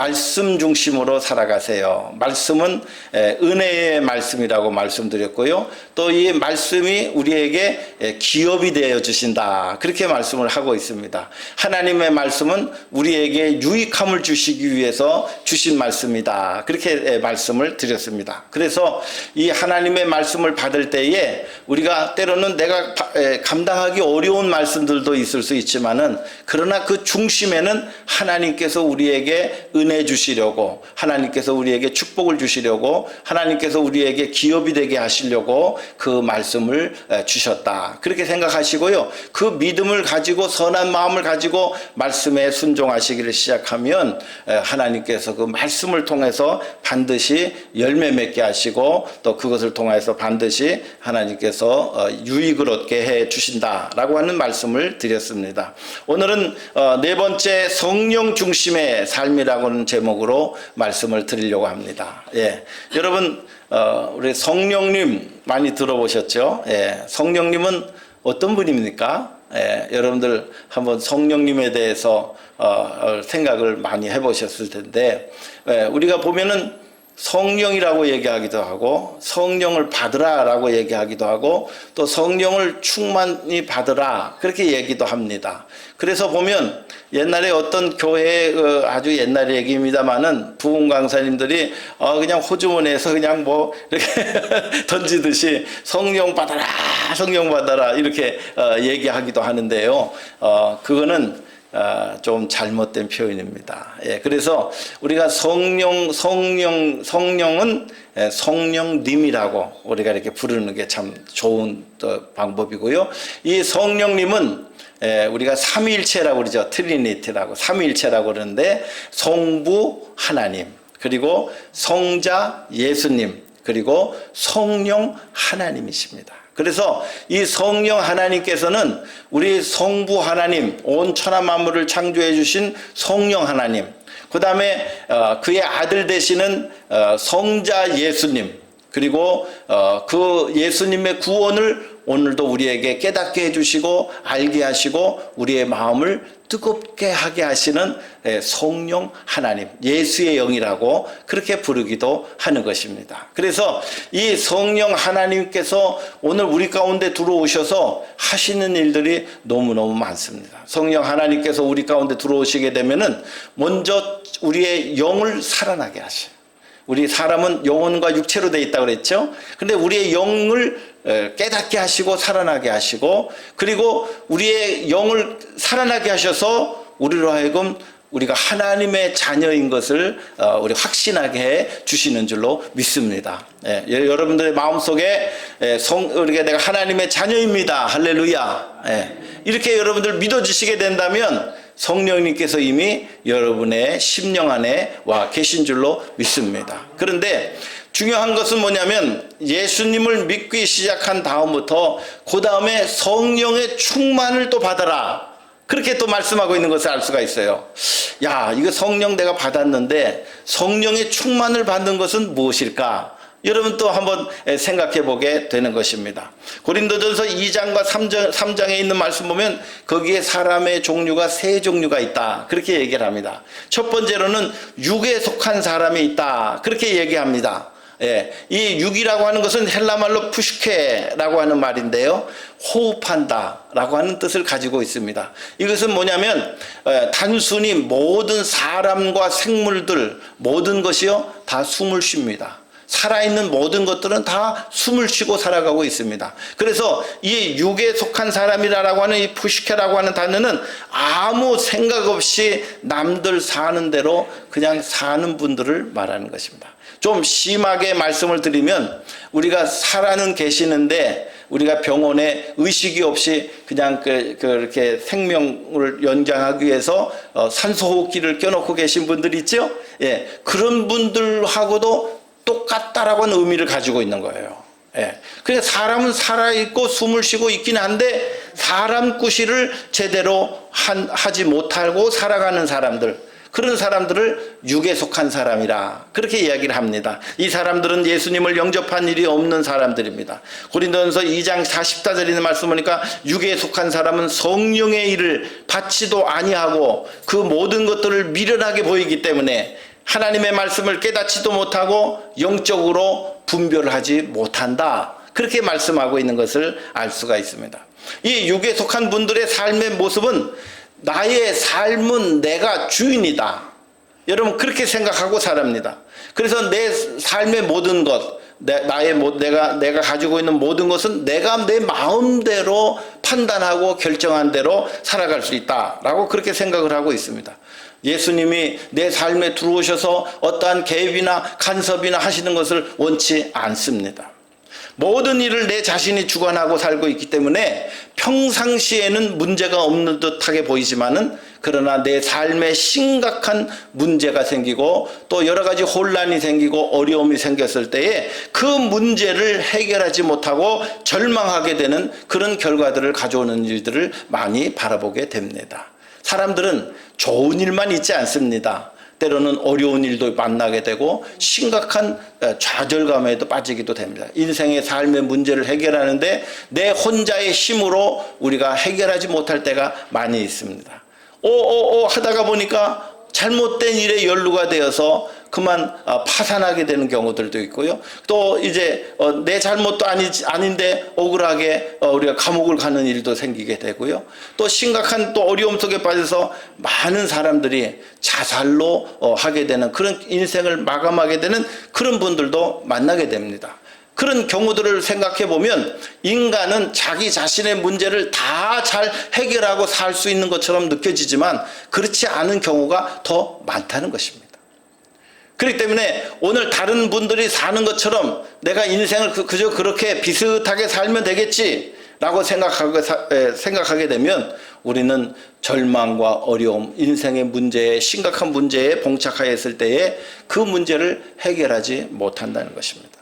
말씀 중심으로 살아가세요. 말씀은 은혜의 말씀이라고 말씀드렸고요. 또 이 말씀이 우리에게 기업이 되어 주신다. 그렇게 말씀을 하고 있습니다. 하나님의 말씀은 우리에게 유익함을 주시기 위해서 주신 말씀이다. 그렇게 말씀을 드렸습니다. 그래서 이 하나님의 말씀을 받을 때에 우리가 때로는 내가 감당하기 어려운 말씀들도 있을 수 있지만은, 그러나 그 중심에는 하나님께서 우리에게 은혜 주시려고, 하나님께서 우리에게 축복을 주시려고, 하나님께서 우리에게 기업이 되게 하시려고 그 말씀을 주셨다. 그렇게 생각하시고요. 그 믿음을 가지고 선한 마음을 가지고 말씀에 순종하시기를 시작하면 하나님께서 그 말씀을 통해서 반드시 열매 맺게 하시고, 또 그것을 통해서 반드시 하나님께서 유익을 얻게 해 주신다라고 하는 말씀을 드렸습니다. 오늘은 네 번째, 성령 중심의 삶이라고 하는 제목으로 말씀을 드리려고 합니다. 예, 여러분 우리 성령님 많이 들어보셨죠? 예, 성령님은 어떤 분입니까? 예, 여러분들 한번 성령님에 대해서 생각을 많이 해보셨을 텐데, 우리가 보면은 성령이라고 얘기하기도 하고, 성령을 받으라 라고 얘기하기도 하고, 또 성령을 충만히 받으라 그렇게 얘기도 합니다. 그래서 보면 옛날에 어떤 교회의 아주 옛날 얘기입니다만은 부흥 강사님들이 그냥 호주머니에서 그냥 뭐 이렇게 던지듯이 성령 받아라, 성령 받아라 이렇게 얘기하기도 하는데요. 그거는 좀 잘못된 표현입니다. 예, 그래서 우리가 성령은 성령님이라고 우리가 이렇게 부르는 게 참 좋은 방법이고요. 이 성령님은 우리가 삼위일체라고 그러죠. 트리니티라고, 삼위일체라고 그러는데, 성부 하나님, 그리고 성자 예수님, 그리고 성령 하나님이십니다. 그래서 이 성령 하나님께서는 우리 성부 하나님, 온 천하 만물을 창조해 주신 성령 하나님, 그 다음에 그의 아들 되시는 성자 예수님, 그리고 그 예수님의 구원을 오늘도 우리에게 깨닫게 해주시고 알게 하시고 우리의 마음을 뜨겁게 하게 하시는 성령 하나님, 예수의 영이라고 그렇게 부르기도 하는 것입니다. 그래서 이 성령 하나님께서 오늘 우리 가운데 들어오셔서 하시는 일들이 너무너무 많습니다. 성령 하나님께서 우리 가운데 들어오시게 되면은 먼저 우리의 영을 살아나게 하셔요. 우리 사람은 영혼과 육체로 되어 있다고 그랬죠. 근데 우리의 영을 깨닫게 하시고 살아나게 하시고, 그리고 우리의 영을 살아나게 하셔서 우리로 하여금 우리가 하나님의 자녀인 것을 우리 확신하게 해 주시는 줄로 믿습니다. 예, 여러분들의 마음속에 우리가 내가 하나님의 자녀입니다. 할렐루야. 예, 이렇게 여러분들 믿어지시게 된다면 성령님께서 이미 여러분의 심령 안에 와 계신 줄로 믿습니다. 그런데 중요한 것은 뭐냐면, 예수님을 믿기 시작한 다음부터 그 다음에 성령의 충만을 또 받아라, 그렇게 또 말씀하고 있는 것을 알 수가 있어요. 야, 이거 성령 내가 받았는데 성령의 충만을 받는 것은 무엇일까? 여러분 또 한번 생각해 보게 되는 것입니다. 고린도전서 2장과 3장에 있는 말씀 보면 거기에 사람의 종류가 세 종류가 있다, 그렇게 얘기를 합니다. 첫 번째로는 육에 속한 사람이 있다, 그렇게 얘기합니다. 예, 이 육이라고 하는 것은 헬라말로 푸시케라고 하는 말인데요, 호흡한다 라고 하는 뜻을 가지고 있습니다. 이것은 뭐냐면 단순히 모든 사람과 생물들, 모든 것이요 다 숨을 쉽니다. 살아있는 모든 것들은 다 숨을 쉬고 살아가고 있습니다. 그래서 이 육에 속한 사람이라고 하는 이 푸시케라고 하는 단어는 아무 생각 없이 남들 사는 대로 그냥 사는 분들을 말하는 것입니다. 좀 심하게 말씀을 드리면, 우리가 살아는 계시는데 우리가 병원에 의식이 없이 그냥 그렇게 생명을 연장하기 위해서 산소호흡기를 껴놓고 계신 분들 있죠? 예, 그런 분들하고도 똑같다라고 하는 의미를 가지고 있는 거예요. 예. 그러니까 사람은 살아있고 숨을 쉬고 있긴 한데 사람 구실을 제대로 하지 못하고 살아가는 사람들, 그런 사람들을 육에 속한 사람이라 그렇게 이야기를 합니다. 이 사람들은 예수님을 영접한 일이 없는 사람들입니다. 고린도전서 2장 44절에 있는 말씀 보니까 육에 속한 사람은 성령의 일을 받지도 아니하고 그 모든 것들을 미련하게 보이기 때문에 하나님의 말씀을 깨닫지도 못하고 영적으로 분별을 하지 못한다. 그렇게 말씀하고 있는 것을 알 수가 있습니다. 이 육에 속한 분들의 삶의 모습은 나의 삶은 내가 주인이다. 여러분 그렇게 생각하고 살합니다. 그래서 내 삶의 모든 것, 내가 가지고 있는 모든 것은 내가 내 마음대로 판단하고 결정한 대로 살아갈 수 있다라고 그렇게 생각을 하고 있습니다. 예수님이 내 삶에 들어오셔서 어떠한 개입이나 간섭이나 하시는 것을 원치 않습니다. 모든 일을 내 자신이 주관하고 살고 있기 때문에 평상시에는 문제가 없는 듯하게 보이지만은 그러나 내 삶에 심각한 문제가 생기고 또 여러 가지 혼란이 생기고 어려움이 생겼을 때에 그 문제를 해결하지 못하고 절망하게 되는 그런 결과들을 가져오는 일들을 많이 바라보게 됩니다. 사람들은 좋은 일만 있지 않습니다. 때로는 어려운 일도 만나게 되고 심각한 좌절감에도 빠지기도 됩니다. 인생의 삶의 문제를 해결하는데 내 혼자의 힘으로 우리가 해결하지 못할 때가 많이 있습니다. 하다가 보니까 잘못된 일에 연루가 되어서 그만 파산하게 되는 경우들도 있고요. 또 이제 내 잘못도 아닌데 억울하게 우리가 감옥을 가는 일도 생기게 되고요. 또 심각한 또 어려움 속에 빠져서 많은 사람들이 자살로 하게 되는 그런 인생을 마감하게 되는 그런 분들도 만나게 됩니다. 그런 경우들을 생각해 보면 인간은 자기 자신의 문제를 다 잘 해결하고 살 수 있는 것처럼 느껴지지만 그렇지 않은 경우가 더 많다는 것입니다. 그렇기 때문에 오늘 다른 분들이 사는 것처럼 내가 인생을 그저 그렇게 비슷하게 살면 되겠지 라고 생각하게 되면 우리는 절망과 어려움, 인생의 문제에 심각한 문제에 봉착하였을 때에 그 문제를 해결하지 못한다는 것입니다.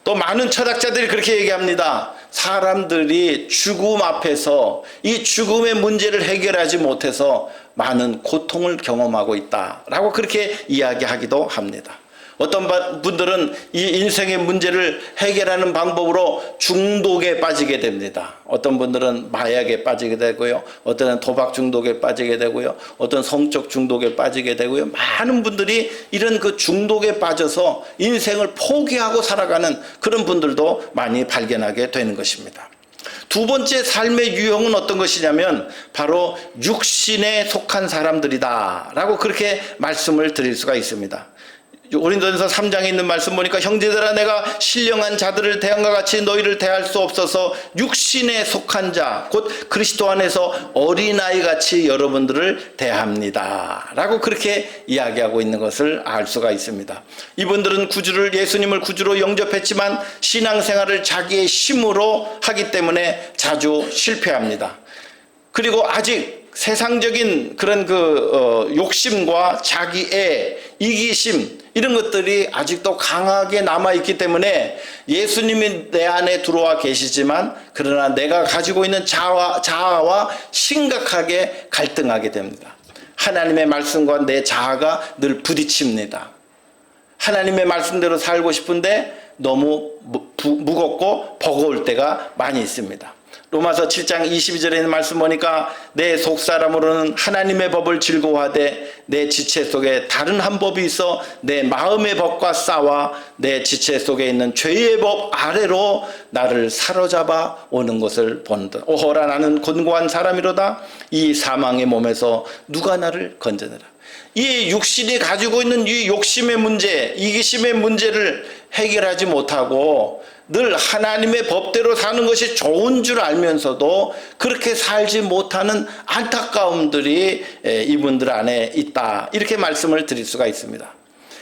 또 많은 철학자들이 그렇게 얘기합니다. 사람들이 죽음 앞에서 이 죽음의 문제를 해결하지 못해서 많은 고통을 경험하고 있다라고 그렇게 이야기하기도 합니다. 어떤 분들은 이 인생의 문제를 해결하는 방법으로 중독에 빠지게 됩니다. 어떤 분들은 마약에 빠지게 되고요. 어떤 도박 중독에 빠지게 되고요. 어떤 성적 중독에 빠지게 되고요. 많은 분들이 이런 그 중독에 빠져서 인생을 포기하고 살아가는 그런 분들도 많이 발견하게 되는 것입니다. 두 번째 삶의 유형은 어떤 것이냐면 바로 육신에 속한 사람들이다 라고 그렇게 말씀을 드릴 수가 있습니다. 고린도전서 3장에 있는 말씀 보니까 형제들아 내가 신령한 자들을 대함과 같이 너희를 대할 수 없어서 육신에 속한 자 곧 그리스도 안에서 어린아이같이 여러분들을 대합니다 라고 그렇게 이야기하고 있는 것을 알 수가 있습니다. 이분들은 예수님을 구주로 영접했지만 신앙생활을 자기의 힘으로 하기 때문에 자주 실패합니다. 그리고 아직 세상적인 그런 욕심과 자기의 이기심 이런 것들이 아직도 강하게 남아있기 때문에 예수님이 내 안에 들어와 계시지만 그러나 내가 가지고 있는 자아와 심각하게 갈등하게 됩니다. 하나님의 말씀과 내 자아가 늘 부딪힙니다. 하나님의 말씀대로 살고 싶은데 너무 무겁고 버거울 때가 많이 있습니다. 로마서 7장 22절에 있는 말씀 보니까 내 속사람으로는 하나님의 법을 즐거워하되 내 지체 속에 다른 한 법이 있어 내 마음의 법과 싸워 내 지체 속에 있는 죄의 법 아래로 나를 사로잡아 오는 것을 본다. 오호라 나는 곤고한 사람이로다. 이 사망의 몸에서 누가 나를 건져내라. 이 육신이 가지고 있는 이 욕심의 문제, 이기심의 문제를 해결하지 못하고 늘 하나님의 법대로 사는 것이 좋은 줄 알면서도 그렇게 살지 못하는 안타까움들이 이분들 안에 있다. 이렇게 말씀을 드릴 수가 있습니다.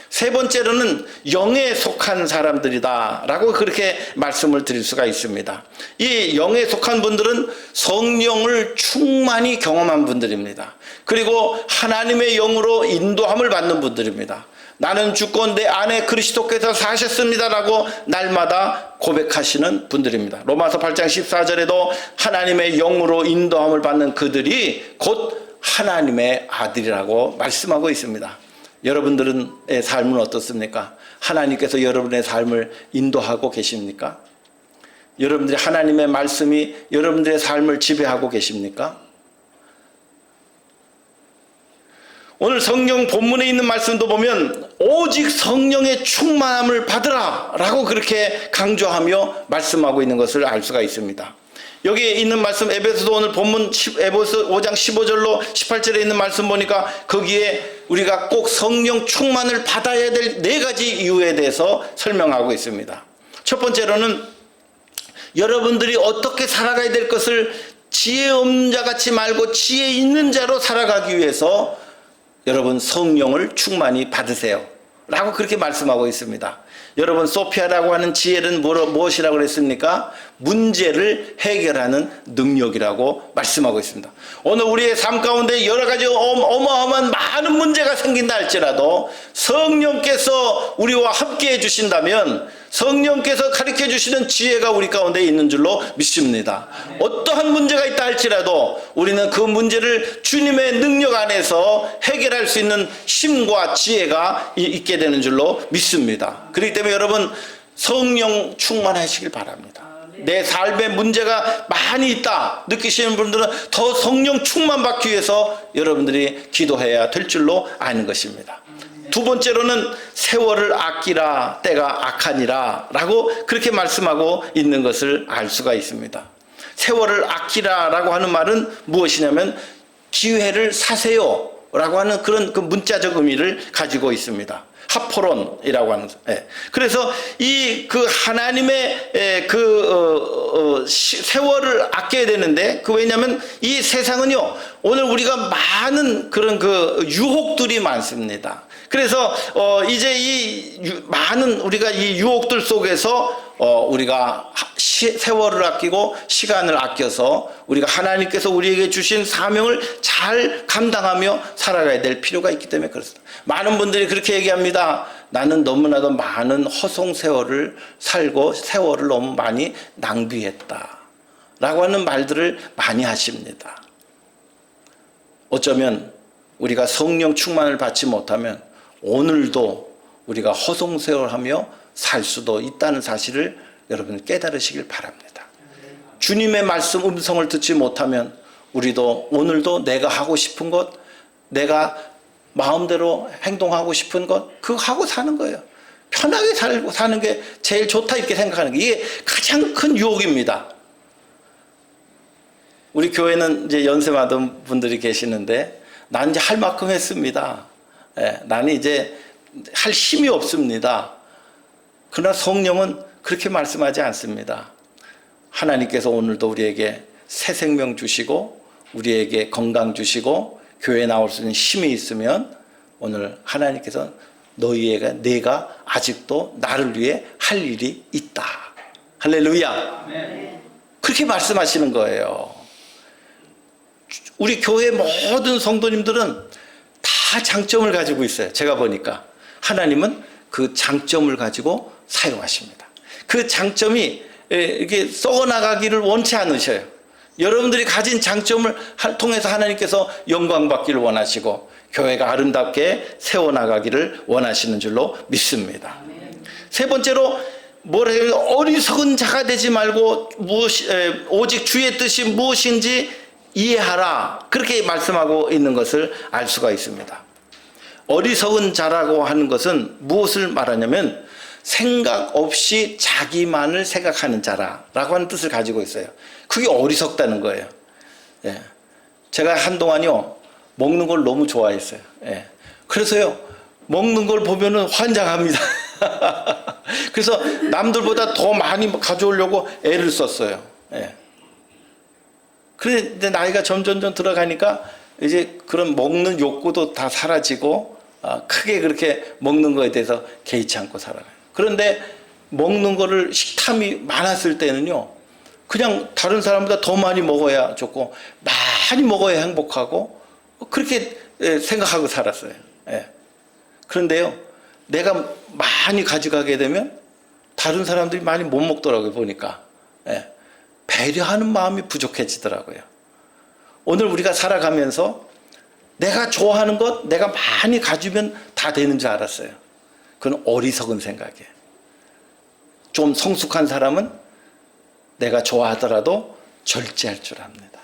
세 번째로는 영에 속한 사람들이다 라고 그렇게 말씀을 드릴 수가 있습니다. 이 영에 속한 분들은 성령을 충만히 경험한 분들입니다. 그리고 하나님의 영으로 인도함을 받는 분들입니다. 나는 죽고 내 안에 그리스도께서 사셨습니다라고 날마다 고백하시는 분들입니다. 로마서 8장 14절에도 하나님의 영으로 인도함을 받는 그들이 곧 하나님의 아들이라고 말씀하고 있습니다. 여러분들의 삶은 어떻습니까? 하나님께서 여러분의 삶을 인도하고 계십니까? 여러분들이 하나님의 말씀이 여러분들의 삶을 지배하고 계십니까? 오늘 성경 본문에 있는 말씀도 보면 오직 성령의 충만함을 받으라 라고 그렇게 강조하며 말씀하고 있는 것을 알 수가 있습니다. 여기에 있는 말씀, 에베소서 오늘 본문 에베소 5장 15절로 18절에 있는 말씀 보니까 거기에 우리가 꼭 성령 충만을 받아야 될 4가지 이유에 대해서 설명하고 있습니다. 첫 번째로는 여러분들이 어떻게 살아가야 될 것을 지혜 없는 자 같이 말고 지혜 있는 자로 살아가기 위해서 여러분 성령을 충만히 받으세요 라고 그렇게 말씀하고 있습니다. 여러분 소피아라고 하는 지혜는 무엇이라고 그랬습니까? 문제를 해결하는 능력이라고 말씀하고 있습니다. 오늘 우리의 삶 가운데 여러 가지 어마어마한 많은 문제가 생긴다 할지라도 성령께서 우리와 함께 해주신다면 성령께서 가르쳐 주시는 지혜가 우리 가운데 있는 줄로 믿습니다. 어떠한 문제가 있다 할지라도 우리는 그 문제를 주님의 능력 안에서 해결할 수 있는 힘과 지혜가 있게 되는 줄로 믿습니다. 그렇기 때문에 여러분 성령 충만하시길 바랍니다. 내 삶에 문제가 많이 있다 느끼시는 분들은 더 성령 충만 받기 위해서 여러분들이 기도해야 될 줄로 아는 것입니다. 두 번째로는 세월을 아끼라 때가 악하니라 라고 그렇게 말씀하고 있는 것을 알 수가 있습니다. 세월을 아끼라 라고 하는 말은 무엇이냐면 기회를 사세요 라고 하는 그런 그 문자적 의미를 가지고 있습니다. 하포론이라고 하는. 그래서 이 그 하나님의 세월을 아껴야 되는데 왜냐하면 이 세상은요 오늘 우리가 많은 그런 그 유혹들이 많습니다. 그래서 이제 많은 우리가 이 유혹들 속에서 우리가 세월을 아끼고 시간을 아껴서 우리가 하나님께서 우리에게 주신 사명을 잘 감당하며 살아가야 될 필요가 있기 때문에 그렇습니다. 많은 분들이 그렇게 얘기합니다. 나는 너무나도 많은 허송 세월을 살고 세월을 너무 많이 낭비했다 라고 하는 말들을 많이 하십니다. 어쩌면 우리가 성령 충만을 받지 못하면 오늘도 우리가 허송세월하며 살 수도 있다는 사실을 여러분 깨달으시길 바랍니다. 주님의 말씀 음성을 듣지 못하면 우리도 오늘도 내가 하고 싶은 것, 내가 마음대로 행동하고 싶은 것 그거 하고 사는 거예요. 편하게 살고 사는 게 제일 좋다 이렇게 생각하는 게 이게 가장 큰 유혹입니다. 우리 교회는 이제 연세 많은 분들이 계시는데 난 이제 할 만큼 했습니다. 나는 이제 할 힘이 없습니다. 그러나 성령은 그렇게 말씀하지 않습니다. 하나님께서 오늘도 우리에게 새 생명 주시고 우리에게 건강 주시고 교회에 나올 수 있는 힘이 있으면 오늘 하나님께서 내가 아직도 나를 위해 할 일이 있다. 할렐루야. 그렇게 말씀하시는 거예요. 우리 교회 모든 성도님들은 다 장점을 가지고 있어요. 제가 보니까 하나님은 그 장점을 가지고 사용하십니다. 그 장점이 이렇게 썩어나가기를 원치 않으셔요. 여러분들이 가진 장점을 통해서 하나님께서 영광 받기를 원하시고 교회가 아름답게 세워나가기를 원하시는 줄로 믿습니다. 세 번째로 어리석은 자가 되지 말고 오직 주의 뜻이 무엇인지 이해하라 그렇게 말씀하고 있는 것을 알 수가 있습니다. 어리석은 자라고 하는 것은 무엇을 말하냐면 생각 없이 자기만을 생각하는 자라고 하는 뜻을 가지고 있어요. 그게 어리석다는 거예요. 제가 한동안요 먹는 걸 너무 좋아했어요. 그래서요 먹는 걸 보면은 환장합니다. 그래서 남들보다 더 많이 가져오려고 애를 썼어요. 그런데 나이가 점점 들어가니까 이제 그런 먹는 욕구도 다 사라지고 크게 그렇게 먹는 거에 대해서 개의치 않고 살아가요. 그런데 먹는 거를 식탐이 많았을 때는요 그냥 다른 사람보다 더 많이 먹어야 좋고 많이 먹어야 행복하고 그렇게 생각하고 살았어요. 그런데요 내가 많이 가져가게 되면 다른 사람들이 많이 못 먹더라고요. 보니까 배려하는 마음이 부족해지더라고요. 오늘 우리가 살아가면서 내가 좋아하는 것 내가 많이 가지면 다 되는 줄 알았어요. 그건 어리석은 생각이에요. 좀 성숙한 사람은 내가 좋아하더라도 절제할 줄 압니다.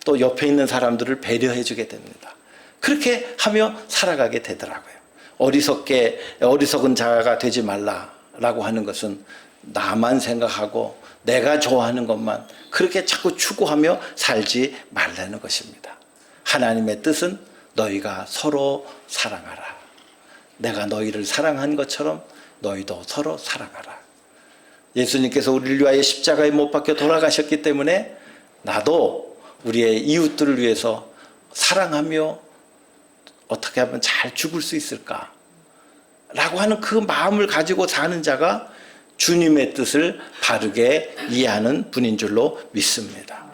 또 옆에 있는 사람들을 배려해 주게 됩니다. 그렇게 하며 살아가게 되더라고요. 어리석은 자가 되지 말라라고 하는 것은 나만 생각하고 내가 좋아하는 것만 그렇게 자꾸 추구하며 살지 말라는 것입니다. 하나님의 뜻은 너희가 서로 사랑하라. 내가 너희를 사랑한 것처럼 너희도 서로 사랑하라. 예수님께서 우리를 위하여 십자가에 못 박혀 돌아가셨기 때문에 나도 우리의 이웃들을 위해서 사랑하며 어떻게 하면 잘 죽을 수 있을까? 라고 하는 그 마음을 가지고 사는 자가 주님의 뜻을 바르게 이해하는 분인 줄로 믿습니다.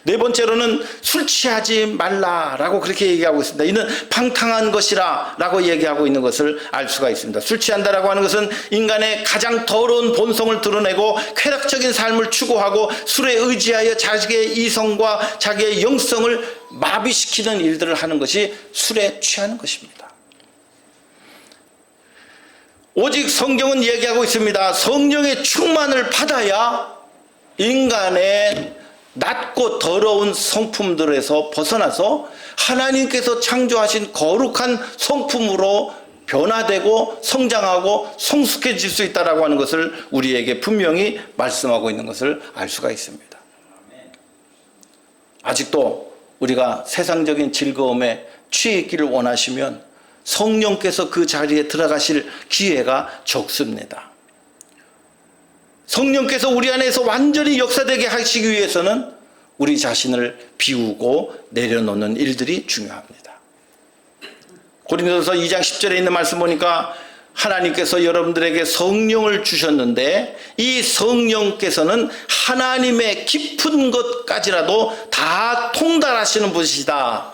네 번째로는 술 취하지 말라라고 그렇게 얘기하고 있습니다. 이는 방탕한 것이라 라고 얘기하고 있는 것을 알 수가 있습니다. 술 취한다라고 하는 것은 인간의 가장 더러운 본성을 드러내고 쾌락적인 삶을 추구하고 술에 의지하여 자기의 이성과 자기의 영성을 마비시키는 일들을 하는 것이 술에 취하는 것입니다. 오직 성경은 얘기하고 있습니다. 성령의 충만을 받아야 인간의 낮고 더러운 성품들에서 벗어나서 하나님께서 창조하신 거룩한 성품으로 변화되고 성장하고 성숙해질 수 있다라고 하는 것을 우리에게 분명히 말씀하고 있는 것을 알 수가 있습니다. 아직도 우리가 세상적인 즐거움에 취해 있기를 원하시면 성령께서 그 자리에 들어가실 기회가 적습니다. 성령께서 우리 안에서 완전히 역사되게 하시기 위해서는 우리 자신을 비우고 내려놓는 일들이 중요합니다. 고린도서 2장 10절에 있는 말씀 보니까 하나님께서 여러분들에게 성령을 주셨는데 이 성령께서는 하나님의 깊은 것까지라도 다 통달하시는 분이시다.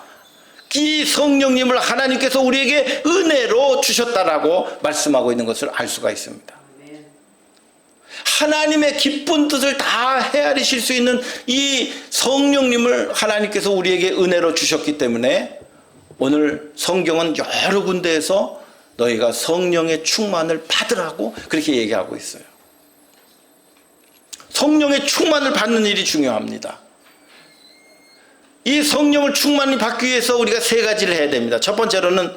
이 성령님을 하나님께서 우리에게 은혜로 주셨다라고 말씀하고 있는 것을 알 수가 있습니다. 하나님의 기쁜 뜻을 다 헤아리실 수 있는 이 성령님을 하나님께서 우리에게 은혜로 주셨기 때문에 오늘 성경은 여러 군데에서 너희가 성령의 충만을 받으라고 그렇게 얘기하고 있어요. 성령의 충만을 받는 일이 중요합니다. 이 성령을 충만히 받기 위해서 우리가 세 가지를 해야 됩니다. 첫 번째로는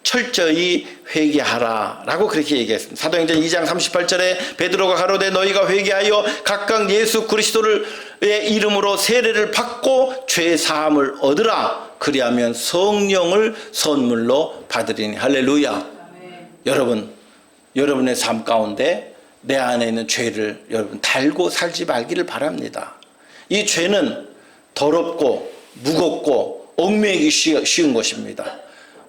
철저히 회개하라 라고 그렇게 얘기했습니다. 사도행전 2장 38절에 베드로가 가로되 너희가 회개하여 각각 예수 그리스도의 이름으로 세례를 받고 죄 사함을 얻으라. 그리하면 성령을 선물로 받으리니. 할렐루야. 아멘. 여러분의 삶 가운데 내 안에 있는 죄를 여러분 달고 살지 말기를 바랍니다. 이 죄는 더럽고 무겁고 얽매이기 쉬운 것입니다.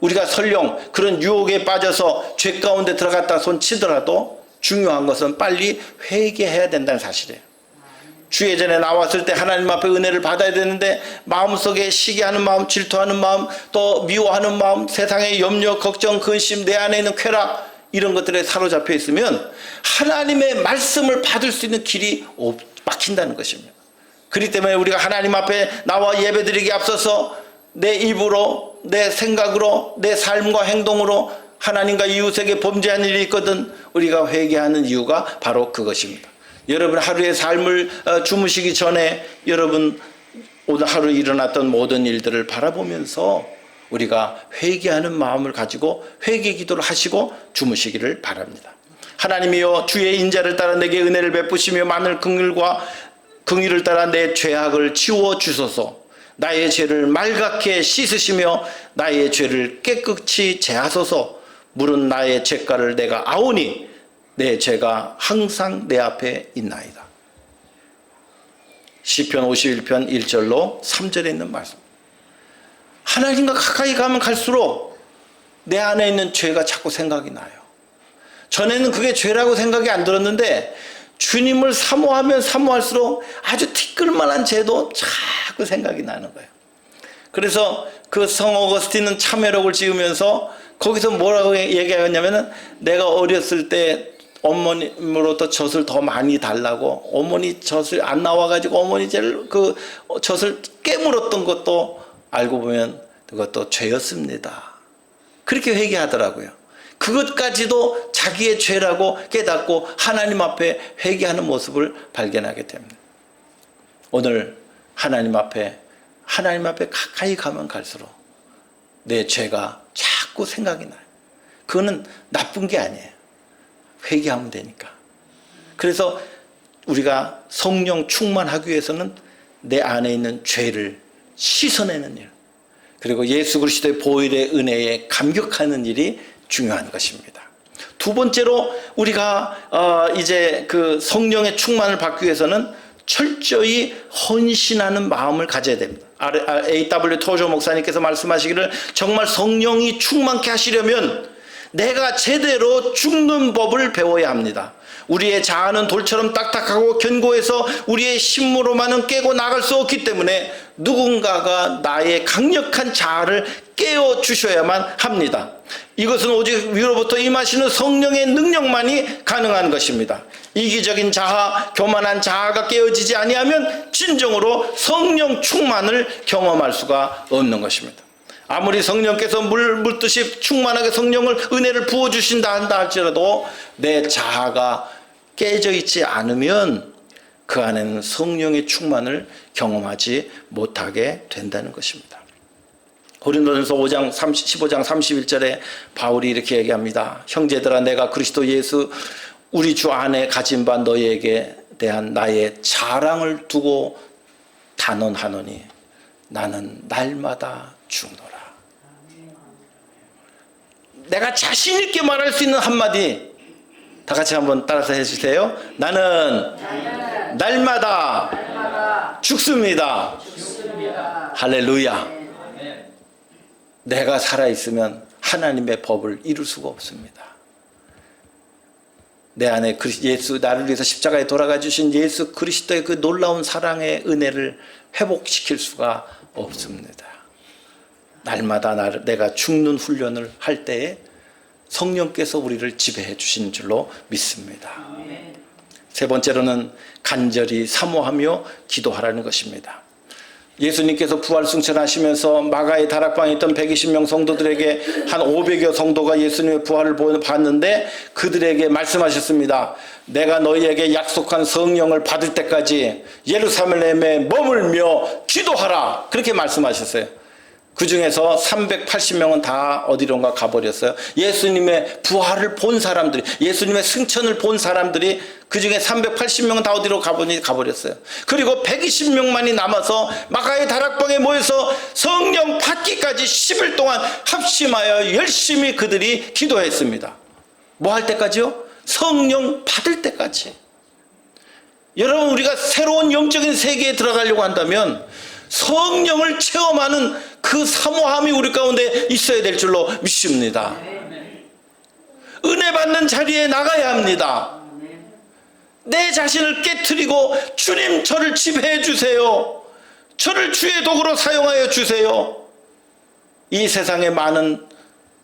우리가 설령 그런 유혹에 빠져서 죄 가운데 들어갔다 손 치더라도 중요한 것은 빨리 회개해야 된다는 사실이에요. 주 예전에 나왔을 때 하나님 앞에 은혜를 받아야 되는데 마음속에 시기하는 마음, 질투하는 마음, 또 미워하는 마음, 세상의 염려, 걱정, 근심, 내 안에 있는 쾌락 이런 것들에 사로잡혀 있으면 하나님의 말씀을 받을 수 있는 길이 막힌다는 것입니다. 그렇기 때문에 우리가 하나님 앞에 나와 예배드리기에 앞서서 내 입으로, 내 생각으로, 내 삶과 행동으로 하나님과 이웃에게 범죄한 일이 있거든 우리가 회개하는 이유가 바로 그것입니다. 여러분 하루의 삶을 주무시기 전에 여러분 오늘 하루 일어났던 모든 일들을 바라보면서 우리가 회개하는 마음을 가지고 회개 기도를 하시고 주무시기를 바랍니다. 하나님이여 주의 인자를 따라 내게 은혜를 베푸시며 많은 긍휼을 따라 내 죄악을 치워 주소서. 나의 죄를 말갛게 씻으시며 나의 죄를 깨끗이 제하소서. 물은 나의 죄가를 내가 아오니 내 죄가 항상 내 앞에 있나이다. 시편 51편 1절로 3절에 있는 말씀. 하나님과 가까이 가면 갈수록 내 안에 있는 죄가 자꾸 생각이 나요. 전에는 그게 죄라고 생각이 안 들었는데 주님을 사모하면 사모할수록 아주 티끌만한 죄도 자꾸 생각이 나는 거예요. 그래서 그 성 어거스틴은 참회록을 지으면서 거기서 뭐라고 얘기하냐면은 내가 어렸을 때 어머님으로부터 젖을 더 많이 달라고 어머니 젖을 안 나와가지고 어머니 젖을 깨물었던 것도 알고 보면 그것도 죄였습니다. 그렇게 회개하더라고요. 그것까지도 자기의 죄라고 깨닫고 하나님 앞에 회개하는 모습을 발견하게 됩니다. 오늘 하나님 앞에 가까이 가면 갈수록 내 죄가 자꾸 생각이 나요. 그거는 나쁜 게 아니에요. 회개하면 되니까. 그래서 우리가 성령 충만하기 위해서는 내 안에 있는 죄를 씻어내는 일, 그리고 예수 그리스도의 보혈의 은혜에 감격하는 일이 중요한 것입니다. 두 번째로 우리가 이제 그 성령의 충만을 받기 위해서는 철저히 헌신하는 마음을 가져야 됩니다. A.W. 토저 목사님께서 말씀하시기를, 정말 성령이 충만케 하시려면 내가 제대로 죽는 법을 배워야 합니다. 우리의 자아는 돌처럼 딱딱하고 견고해서 우리의 힘으로만은 깨고 나갈 수 없기 때문에 누군가가 나의 강력한 자아를 깨워주셔야만 합니다. 이것은 오직 위로부터 임하시는 성령의 능력만이 가능한 것입니다. 이기적인 자아, 교만한 자아가 깨어지지 아니하면 진정으로 성령 충만을 경험할 수가 없는 것입니다. 아무리 성령께서 물 붓듯이 충만하게 성령을, 은혜를 부어주신다 한다 할지라도 내 자아가 깨져 있지 않으면 그 안에는 성령의 충만을 경험하지 못하게 된다는 것입니다. 고린도전서 15장 31절에 바울이 이렇게 얘기합니다. 형제들아, 내가 그리스도 예수 우리 주 안에 가진 바 너희에게 대한 나의 자랑을 두고 단언하노니 나는 날마다 죽노라. 내가 자신 있게 말할 수 있는 한마디, 다 같이 한번 따라서 해주세요. 나는 날마다 죽습니다. 할렐루야. 내가 살아있으면 하나님의 법을 이룰 수가 없습니다. 내 안에 예수, 나를 위해서 십자가에 돌아가 주신 예수 그리스도의 그 놀라운 사랑의 은혜를 회복시킬 수가 없습니다. 날마다 내가 죽는 훈련을 할 때에 성령께서 우리를 지배해 주시는 줄로 믿습니다. 세 번째로는 간절히 사모하며 기도하라는 것입니다. 예수님께서 부활 승천하시면서 마가의 다락방에 있던 120명 성도들에게 한 500여 성도가 예수님의 부활을 봤는데 그들에게 말씀하셨습니다. 내가 너희에게 약속한 성령을 받을 때까지 예루살렘에 머물며 기도하라. 그렇게 말씀하셨어요. 그 중에서 380명은 다 어디론가 가버렸어요. 예수님의 부활을 본 사람들이, 예수님의 승천을 본 사람들이 그 중에 380명은 다 어디로 가버렸어요. 그리고 120명만이 남아서 마가의 다락방에 모여서 성령 받기까지 10일 동안 합심하여 열심히 그들이 기도했습니다. 뭐 할 때까지요? 성령 받을 때까지. 여러분, 우리가 새로운 영적인 세계에 들어가려고 한다면 성령을 체험하는 그 사모함이 우리 가운데 있어야 될 줄로 믿습니다. 은혜 받는 자리에 나가야 합니다. 내 자신을 깨트리고 주님, 저를 지배해 주세요. 저를 주의 도구로 사용하여 주세요. 이 세상에 많은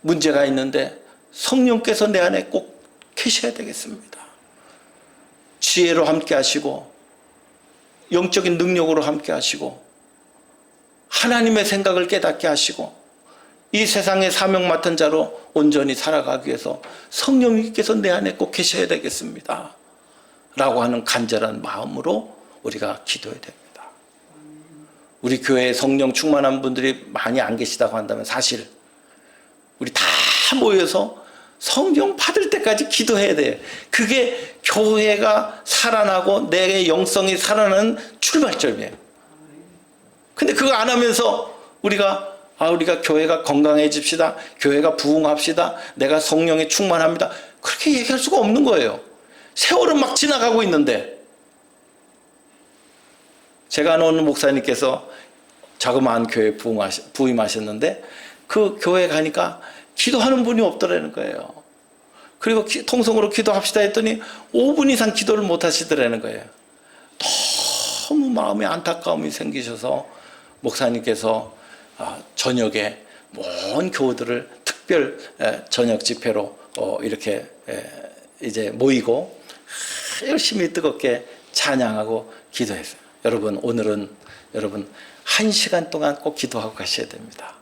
문제가 있는데 성령께서 내 안에 꼭 계셔야 되겠습니다. 지혜로 함께 하시고 영적인 능력으로 함께 하시고 하나님의 생각을 깨닫게 하시고 이 세상의 사명 맡은 자로 온전히 살아가기 위해서 성령님께서 내 안에 꼭 계셔야 되겠습니다. 라고 하는 간절한 마음으로 우리가 기도해야 됩니다. 우리 교회에 성령 충만한 분들이 많이 안 계시다고 한다면 사실 우리 다 모여서 성령 받을 때까지 기도해야 돼요. 그게 교회가 살아나고 내 영성이 살아나는 출발점이에요. 근데 그거 안 하면서 우리가 교회가 건강해집시다, 교회가 부흥합시다, 내가 성령에 충만합니다, 그렇게 얘기할 수가 없는 거예요. 세월은 막 지나가고 있는데. 제가 아는 목사님께서 자그마한 교회에 부임하셨는데 그 교회 가니까 기도하는 분이 없더라는 거예요. 그리고 통성으로 기도합시다 했더니 5분 이상 기도를 못 하시더라는 거예요. 너무 마음에 안타까움이 생기셔서 목사님께서 저녁에 먼 교우들을 특별 저녁 집회로 이렇게 이제 모이고 열심히 뜨겁게 찬양하고 기도했어요. 여러분, 오늘은 여러분 1시간 동안 꼭 기도하고 가셔야 됩니다.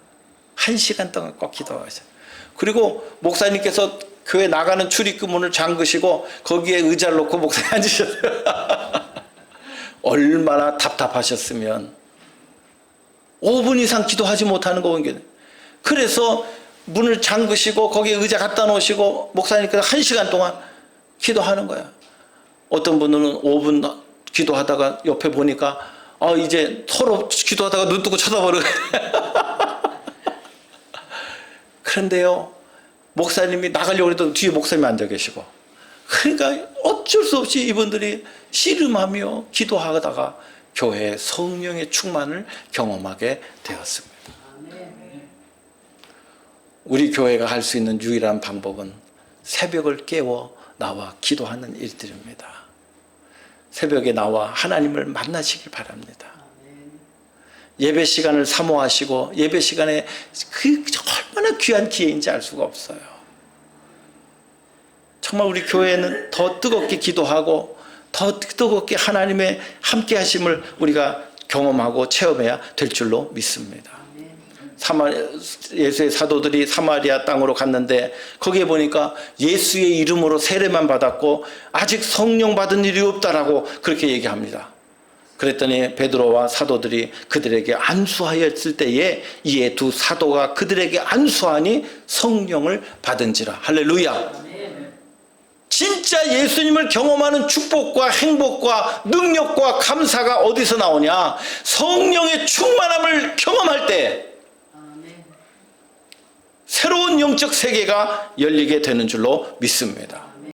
1시간 동안 꼭 기도하고 가셔야 돼요. 그리고 목사님께서 교회 나가는 출입구 문을 잠그시고 거기에 의자를 놓고 목사님 앉으셨어요. 얼마나 답답하셨으면 5분 이상 기도하지 못하는 거 보면 그래서 문을 잠그시고 거기에 의자 갖다 놓으시고 목사님께서 1시간 동안 기도하는 거야. 어떤 분들은 5분 기도하다가 옆에 보니까 이제 서로 기도하다가 눈 뜨고 쳐다보는 그런데요, 목사님이 나가려고 해도 뒤에 목사님이 앉아 계시고, 그러니까 어쩔 수 없이 이분들이 씨름하며 기도하다가 교회의 성령의 충만을 경험하게 되었습니다. 우리 교회가 할 수 있는 유일한 방법은 새벽을 깨워 나와 기도하는 일들입니다. 새벽에 나와 하나님을 만나시길 바랍니다. 예배 시간을 사모하시고 예배 시간에 그 얼마나 귀한 기회인지 알 수가 없어요. 정말 우리 교회는 더 뜨겁게 기도하고 더 뜨겁게 하나님의 함께 하심을 우리가 경험하고 체험해야 될 줄로 믿습니다. 예수의 사도들이 사마리아 땅으로 갔는데 거기에 보니까 예수의 이름으로 세례만 받았고 아직 성령 받은 일이 없다라고 그렇게 얘기합니다. 그랬더니 베드로와 사도들이 그들에게 안수하였을 때에 이에 두 사도가 그들에게 안수하니 성령을 받은지라. 할렐루야. 진짜 예수님을 경험하는 축복과 행복과 능력과 감사가 어디서 나오냐? 성령의 충만함을 경험할 때 새로운 영적 세계가 열리게 되는 줄로 믿습니다.